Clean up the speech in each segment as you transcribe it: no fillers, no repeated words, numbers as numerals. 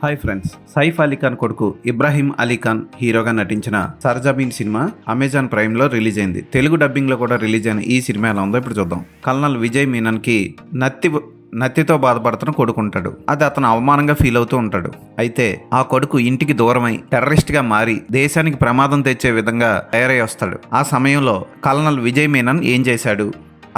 Hi friends, Saif Ali Khan కొడుకు ఇబ్రాహీం అలీ ఖాన్ హీరోగా నటించిన సర్జాబీన్ సినిమా అమెజాన్ ప్రైమ్ లో రిలీజ్ అయింది. తెలుగు డబ్బింగ్ లో కూడా రిలీజ్ అయిన ఈ సినిమా ఎలా ఉందో ఇప్పుడు చూద్దాం. కల్నల్ విజయ్ మీనన్ కి నత్తితో బాధపడుతున్న కొడుకుంటాడు. అది అతను అవమానంగా ఫీల్ అవుతూ ఉంటాడు. అయితే ఆ కొడుకు ఇంటికి దూరమై టెర్రరిస్ట్ గా మారి దేశానికి ప్రమాదం తెచ్చే విధంగా తయారై వస్తాడు. ఆ సమయంలో కల్నల్ విజయ్ మీనన్ ఏం చేశాడు,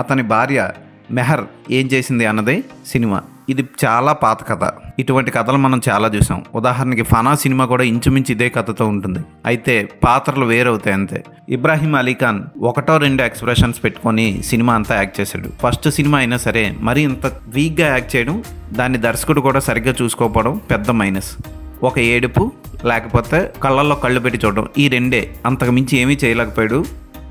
అతని భార్య మెహర్ ఏం చేసింది అన్నదే సినిమా. ఇది చాలా పాత కథ. ఇటువంటి కథలు మనం చాలా చూసాం. ఉదాహరణకి ఫనా సినిమా కూడా ఇంచుమించు ఇదే కథతో ఉంటుంది. అయితే పాత్రలు వేరవుతాయి అంతే. ఇబ్రాహీం అలీ ఖాన్ ఒకటో రెండు ఎక్స్ప్రెషన్స్ పెట్టుకొని సినిమా అంతా యాక్ట్ చేశాడు. ఫస్ట్ సినిమా అయినా సరే మరీ ఇంత వీక్గా యాక్ట్ చేయడం, దాన్ని దర్శకుడు కూడా సరిగ్గా చూసుకోకపోవడం పెద్ద మైనస్. ఒక ఏడుపు లేకపోతే కళ్ళల్లో కళ్ళు పెట్టి చూడడం, ఈ రెండే. అంతకు మించి ఏమీ చేయలేకపోయాడు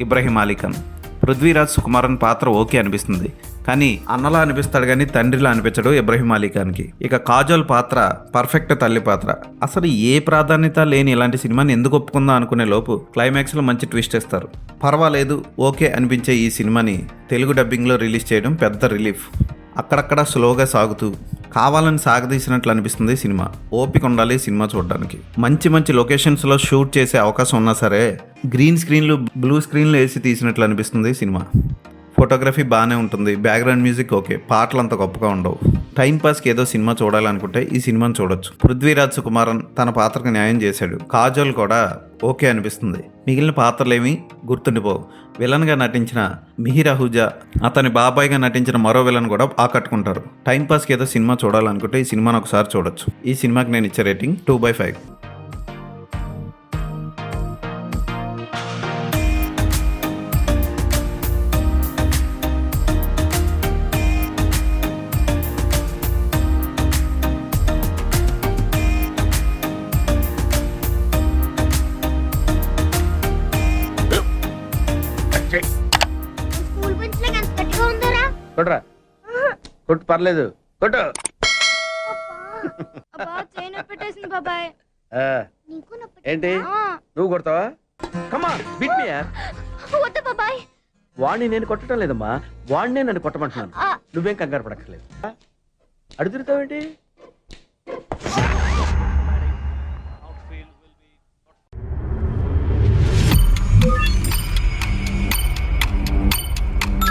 ఇబ్రాహీం అలీ ఖాన్. పృథ్వీరాజ్ సుకుమారన్ పాత్ర ఓకే అనిపిస్తుంది, కానీ అన్నలా అనిపిస్తాడు కానీ తండ్రిలా అనిపించడు ఇబ్రాహీం అలీ ఖాన్కి. ఇక కాజోల్ పాత్ర పర్ఫెక్ట్ తల్లి పాత్ర. అసలు ఏ ప్రాధాన్యత లేని ఇలాంటి సినిమాని ఎందుకు ఒప్పుకుందాం అనుకునే లోపు క్లైమాక్స్లో మంచి ట్విస్ట్ ఇస్తారు. పర్వాలేదు, ఓకే అనిపించే ఈ సినిమాని తెలుగు డబ్బింగ్లో రిలీజ్ చేయడం పెద్ద రిలీఫ్. అక్కడక్కడ స్లోగా సాగుతూ కావాలని సాగదీసినట్లు అనిపిస్తుంది సినిమా. ఓపిక ఉండాలి సినిమా చూడడానికి. మంచి మంచి లొకేషన్స్లో షూట్ చేసే అవకాశం ఉన్నా సరే గ్రీన్ స్క్రీన్లు బ్లూ స్క్రీన్లు వేసి తీసినట్లు అనిపిస్తుంది సినిమా. ఫోటోగ్రఫీ బాగానే ఉంటుంది, బ్యాక్గ్రౌండ్ మ్యూజిక్ ఓకే, పాటలు అంత గొప్పగా ఉండవు. టైంపాస్కి ఏదో సినిమా చూడాలనుకుంటే ఈ సినిమాని చూడొచ్చు. పృథ్వీరాజ్ సుకుమారన్ తన పాత్రకు న్యాయం చేశాడు. కాజోల్ కూడా ఓకే అనిపిస్తుంది. మిగిలిన పాత్రలేమీ గుర్తుండిపోవు. విలన్గా నటించిన మిహిర్ అహూజా, అతని బాబాయ్గా నటించిన మరో విలన్ కూడా ఆకట్టుకుంటారు. టైంపాస్కి ఏదో సినిమా చూడాలనుకుంటే ఈ సినిమాను ఒకసారి చూడొచ్చు. ఈ సినిమాకి నేను ఇచ్చే రేటింగ్ 2/5. స్కూల్ బెంచ్ లో ఎంత గట్టిగా ఉందరా? కొట్రా, కొట్టు, పర్లేదు, కొట్టు. అబ్బా చైన్ పెట్టేసింది బాబాయ్. ఆ, నీకు నొప్పి ఏంటి నువ్వు కొడతావా? కమా బిట్ మీ యార్. వద్దు బాబాయ్. వాణ్ణి నేను కొట్టడం లేదమ్మా, వాణ్ణే నన్ను కొట్టమంటున్నాను. నువ్వేం కంగారు పడక్కర్లేదు. అడుగుతావేంటి?